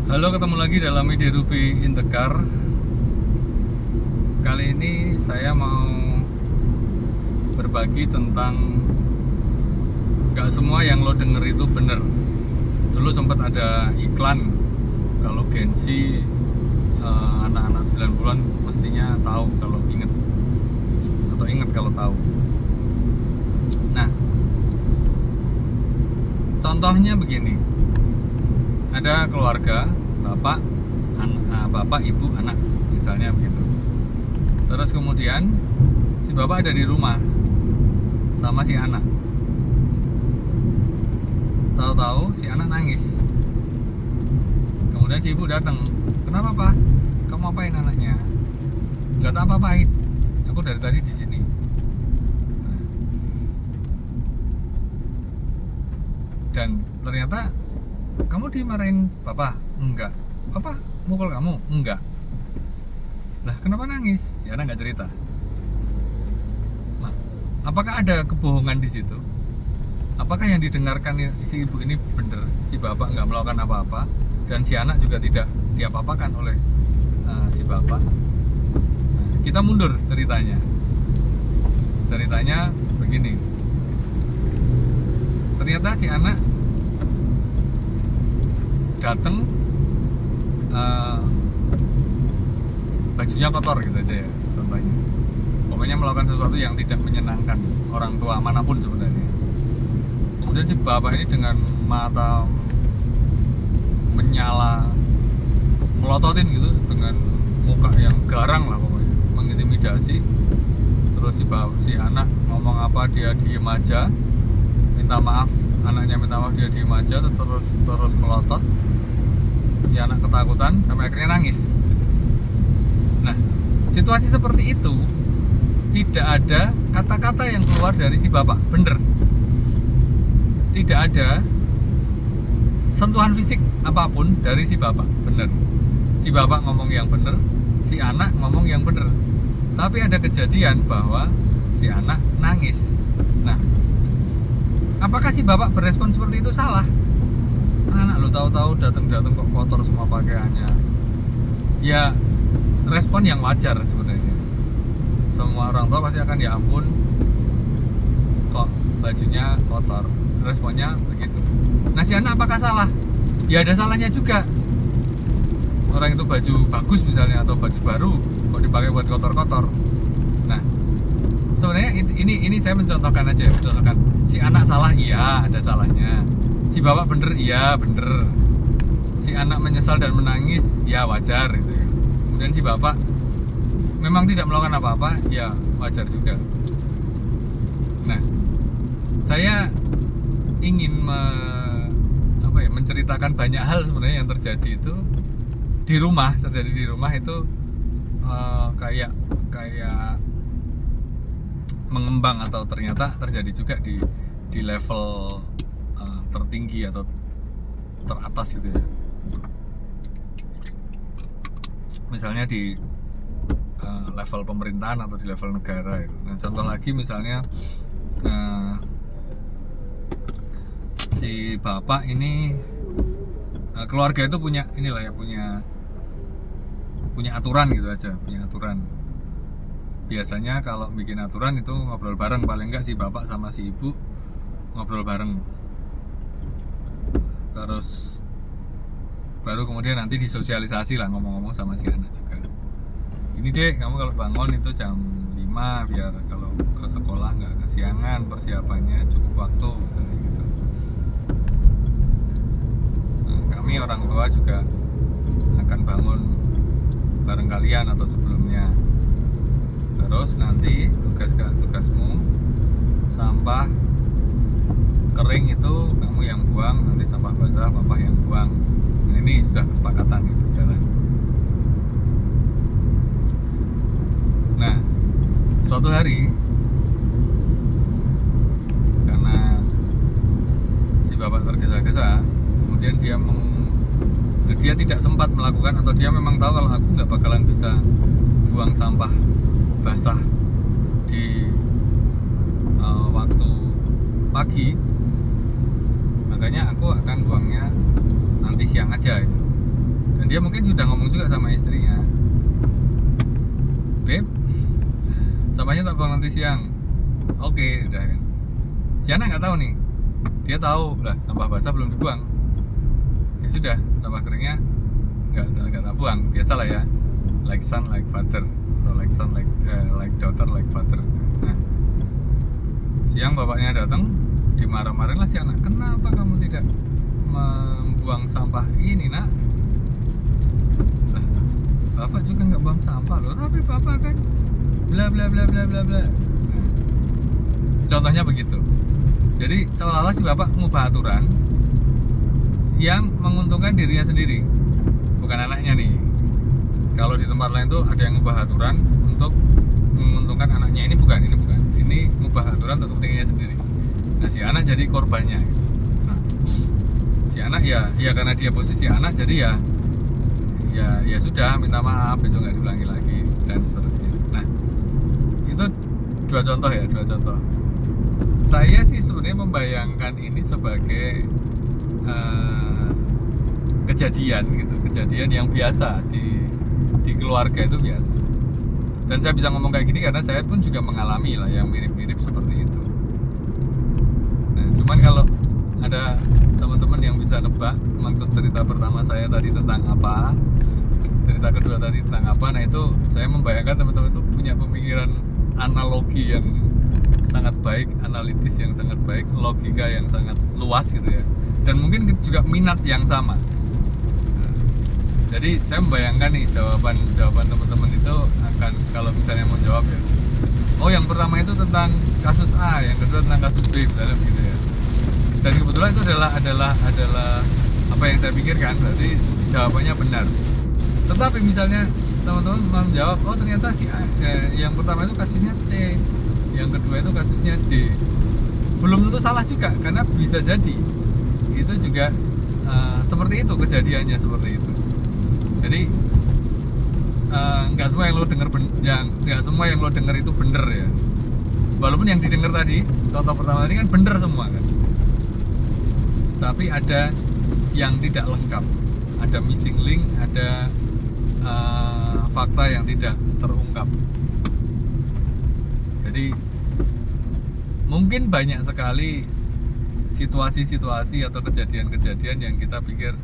Halo, ketemu lagi dalam Ide Ruby in the Car. Kali ini saya mau berbagi tentang gak semua yang lo denger itu bener. Dulu sempat ada iklan kalau Gen Z, anak-anak 90-an mestinya tahu kalau inget, atau inget kalau tahu. Nah, contohnya begini. Ada keluarga, bapak, ibu, anak, misalnya begitu. Terus kemudian si bapak ada di rumah sama si anak. Tahu-tahu si anak nangis. Kemudian si ibu datang. Kenapa, Pak? Kamu apain anaknya? Nggak tahu apa-apain. Aku dari tadi di sini. Dan ternyata kamu dimarahin papa? Enggak. Papa mukul kamu? Enggak. Lah kenapa nangis? Si anak nggak cerita. Nah, apakah ada kebohongan di situ? Apakah yang didengarkan si ibu ini benar? Si bapak nggak melakukan apa-apa dan si anak juga tidak diapa-apakan oleh si bapak. Nah, kita mundur ceritanya. Ceritanya begini. Ternyata si anak datang, bajunya kotor gitu aja ya contohnya. Pokoknya melakukan sesuatu yang tidak menyenangkan orang tua manapun sebenarnya. Kemudian si bapak ini dengan mata menyala melototin gitu, dengan muka yang garang lah pokoknya, mengintimidasi. Terus si anak ngomong apa dia diem aja, minta maaf, anaknya minta maaf, dia diem aja, terus melotot. Si anak ketakutan sampai akhirnya nangis. Nah, situasi seperti itu tidak ada kata-kata yang keluar dari si bapak, bener. Tidak ada sentuhan fisik apapun dari si bapak, bener. Si bapak ngomong yang bener, si anak ngomong yang bener. Tapi ada kejadian bahwa si anak nangis. Nah, apakah si bapak berespon seperti itu salah? Anak lo tahu-tahu datang kok kotor semua pakaiannya. Ya, respon yang wajar sebenarnya. Semua orang tua pasti akan, ya ampun, kok bajunya kotor. Responnya begitu. Nah, si anak apakah salah? Ya ada salahnya juga. Orang itu baju bagus misalnya, atau baju baru kok dipakai buat kotor-kotor. Nah, sebenarnya ini saya mencontohkan aja, mencontohkan. Si anak salah, iya ada salahnya. Si bapak bener, iya bener. Si anak menyesal dan menangis, ya wajar gitu. Kemudian si bapak memang tidak melakukan apa-apa, ya wajar juga. Nah, saya ingin menceritakan banyak hal sebenarnya yang terjadi itu terjadi di rumah itu, kayak mengembang, atau ternyata terjadi juga di level tertinggi atau teratas gitu ya. Misalnya di level pemerintahan atau di level negara itu. Nah, contoh lagi misalnya si bapak ini, keluarga itu punya aturan gitu aja, punya aturan. Biasanya kalau bikin aturan itu ngobrol bareng, paling enggak si bapak sama si ibu ngobrol bareng. Terus baru kemudian nanti disosialisasi lah, ngomong-ngomong sama si anak juga. Ini deh, kamu kalau bangun itu jam 5 biar kalau ke sekolah nggak kesiangan, persiapannya cukup waktu misalnya gitu. Nah, kami orang tua juga akan bangun bareng kalian atau sebelumnya. Terus nanti tugasmu sampah kering itu kamu yang buang, nanti sampah basah papa yang buang. Nah, ini sudah kesepakatan gitu jalan. Nah, suatu hari karena si bapak tergesa-gesa, kemudian dia tidak sempat melakukan, atau dia memang tahu kalau aku nggak bakalan bisa buang sampah basah di waktu pagi, makanya aku akan buangnya nanti siang aja itu. dia mungkin sudah ngomong juga sama istrinya, "Beb, sampahnya tak buang nanti siang." Oke, udah kan. Si anak nggak tahu nih, dia tahu lah sampah basah belum dibuang. Ya sudah, sampah keringnya nggak tak buang, biasa lah ya, like son like father, atau like son like daughter like father. Nah, siang bapaknya datang, dimarah-marahin lah si anak, "Kenapa kamu tidak membuang sampah ini, nak?" Lah, bapak juga nggak buang sampah loh, tapi bapak kan bla bla bla bla bla bla. Nah, contohnya begitu. Jadi seolah-olah si bapak mengubah aturan yang menguntungkan dirinya sendiri, bukan anaknya nih. Kalau di tempat lain tuh ada yang mengubah aturan untuk menguntungkan anaknya, ini bukan. Ini mengubah aturan untuk kepentingannya sendiri. Nah, si anak jadi korbannya. Nah, si anak ya karena dia posisi anak, jadi ya sudah, minta maaf, besok nggak diulangi lagi dan seterusnya. Nah, itu dua contoh. Saya sih sebenarnya membayangkan ini sebagai kejadian yang biasa di keluarga, itu biasa. Dan saya bisa ngomong kayak gini karena saya pun juga mengalami lah yang mirip-mirip seperti itu. Nah, cuman kalau ada teman-teman yang bisa nebak maksud cerita pertama saya tadi tentang apa, cerita kedua tadi tentang apa, nah itu saya membayangkan teman-teman itu punya pemikiran analogi yang sangat baik, analitis yang sangat baik, logika yang sangat luas gitu ya, dan mungkin juga minat yang sama. Nah, jadi saya membayangkan nih jawaban teman-teman itu akan, kalau misalnya mau jawab ya, oh yang pertama itu tentang kasus A, yang kedua tentang kasus B, misalnya begitu ya. Dan kebetulan itu adalah apa yang saya pikirkan, berarti jawabannya benar. Tetapi misalnya teman-teman mau menjawab, oh ternyata si A, yang pertama itu kasusnya C, yang kedua itu kasusnya D, belum tentu salah juga, karena bisa jadi itu juga seperti itu kejadiannya, seperti itu. Jadi nggak semua yang lo dengar itu bener ya, walaupun yang didengar tadi, contoh pertama tadi kan bener semua kan, tapi ada yang tidak lengkap, ada missing link, ada fakta yang tidak terungkap. Jadi mungkin banyak sekali situasi-situasi atau kejadian-kejadian yang kita pikir,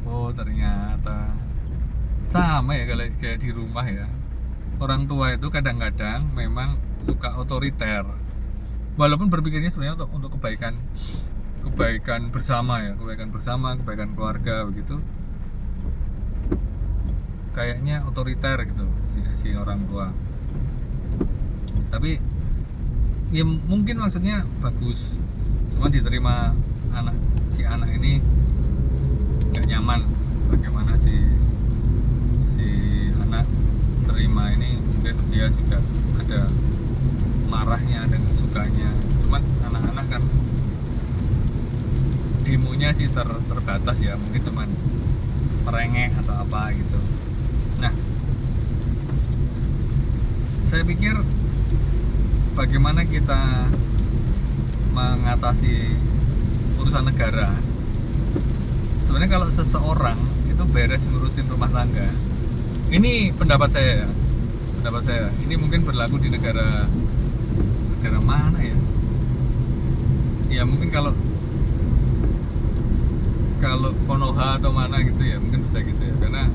oh ternyata sama ya kayak di rumah ya. Orang tua itu kadang-kadang memang suka otoriter, walaupun berpikirnya sebenarnya untuk kebaikan bersama ya, kebaikan keluarga begitu. Kayaknya otoriter gitu si orang tua. Tapi ya mungkin maksudnya bagus, cuma diterima si anak ini nggak nyaman. Bagaimana si anak terima ini, mungkin dia juga ada marahnya dan sukanya. Cuman anak-anak kan demonya sih terbatas ya, mungkin cuman merengek atau apa gitu. Nah, saya pikir bagaimana kita mengatasi urusan negara. Sebenarnya kalau seseorang itu beres ngurusin rumah tangga, ini pendapat saya, ini mungkin berlaku di negara mana ya? Ya mungkin kalau Konoha atau mana gitu ya, mungkin bisa gitu ya, karena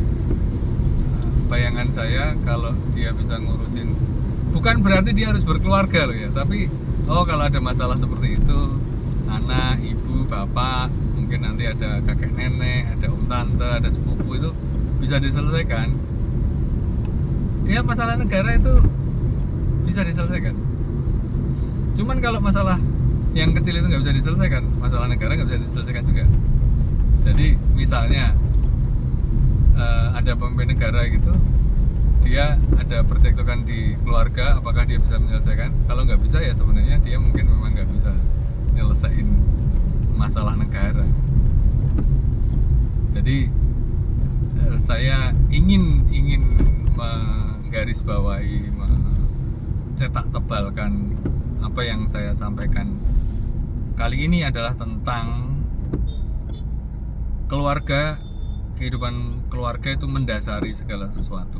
bayangan saya kalau dia bisa ngurusin, bukan berarti dia harus berkeluarga loh ya, tapi kalau ada masalah seperti itu, anak, ibu, bapak, mungkin nanti ada kakek nenek, ada om tante, ada sepupu, itu bisa diselesaikan. Ya masalah negara itu bisa diselesaikan. Cuman kalau masalah yang kecil itu nggak bisa diselesaikan, masalah negara nggak bisa diselesaikan juga. Jadi misalnya ada pemimpin negara gitu, dia ada percekcokan di keluarga, apakah dia bisa menyelesaikan? Kalau nggak bisa ya sebenarnya dia mungkin memang nggak bisa nyelesain masalah negara. Jadi saya ingin menggarisbawahi, mencetak tebalkan apa yang saya sampaikan kali ini adalah tentang keluarga kehidupan keluarga itu mendasari segala sesuatu.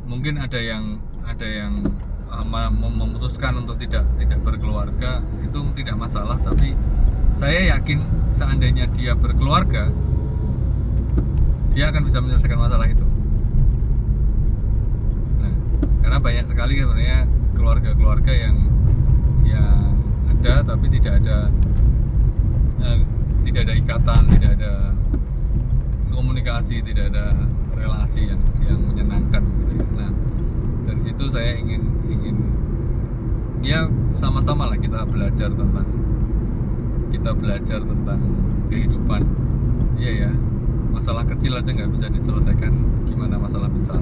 Mungkin ada yang memutuskan untuk tidak berkeluarga, itu tidak masalah, tapi saya yakin seandainya dia berkeluarga, dia akan bisa menyelesaikan masalah itu. Nah, karena banyak sekali sebenarnya keluarga-keluarga yang ada tapi tidak ada ikatan, tidak ada komunikasi, tidak ada relasi yang menyenangkan gitu ya. Nah, dari situ saya ingin ya sama-sama lah kita belajar tentang kehidupan. Iya ya, masalah kecil aja nggak bisa diselesaikan, gimana masalah besar.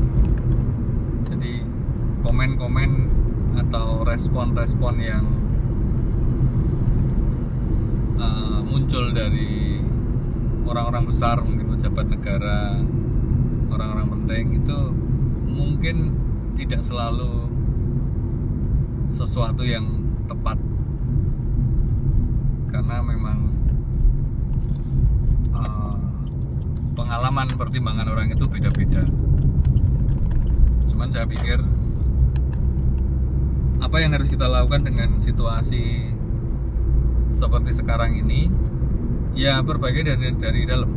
Jadi komen-komen atau respon-respon yang muncul dari orang-orang besar, mungkin pejabat negara, orang-orang penting, itu mungkin tidak selalu sesuatu yang tepat, karena memang pengalaman pertimbangan orang itu beda-beda. Cuman saya pikir apa yang harus kita lakukan dengan situasi seperti sekarang ini, ya perbaiki dari dalam,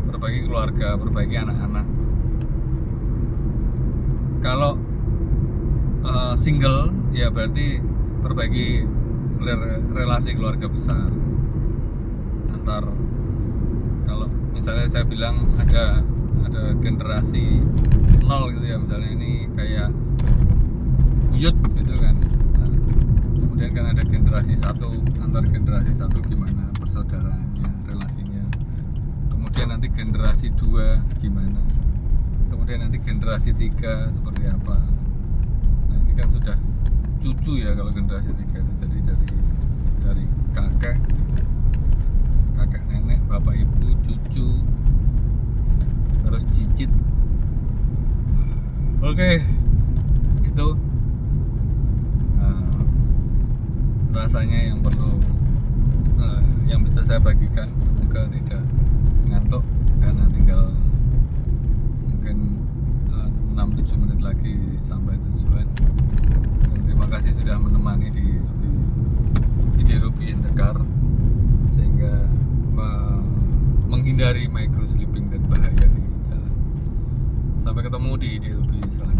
perbaiki keluarga, perbaiki anak-anak. Kalau single, ya berarti perbaiki relasi keluarga besar. Kalau misalnya saya bilang ada generasi 0 gitu ya, misalnya ini kayak buyut gitu kan. Nah, kemudian kan ada generasi 1, antar generasi 1 gimana persaudaraannya, relasinya. Kemudian nanti generasi 2 gimana. Kemudian nanti generasi 3 seperti apa. Nah, ini kan sudah cucu ya kalau generasi 3 itu. Jadi dari kakek nenek, bapak ibu, cucu, terus cicit. Oke. Itu rasanya yang perlu yang bisa saya bagikan. Semoga tidak ngantuk karena tinggal mungkin 6-7 menit lagi sampai tujuan. Dan terima kasih sudah menemani di Ruby in the Car, sehingga menghindari micro sleeping dan bahaya di jalan. Sampai ketemu di Ruby selanjutnya.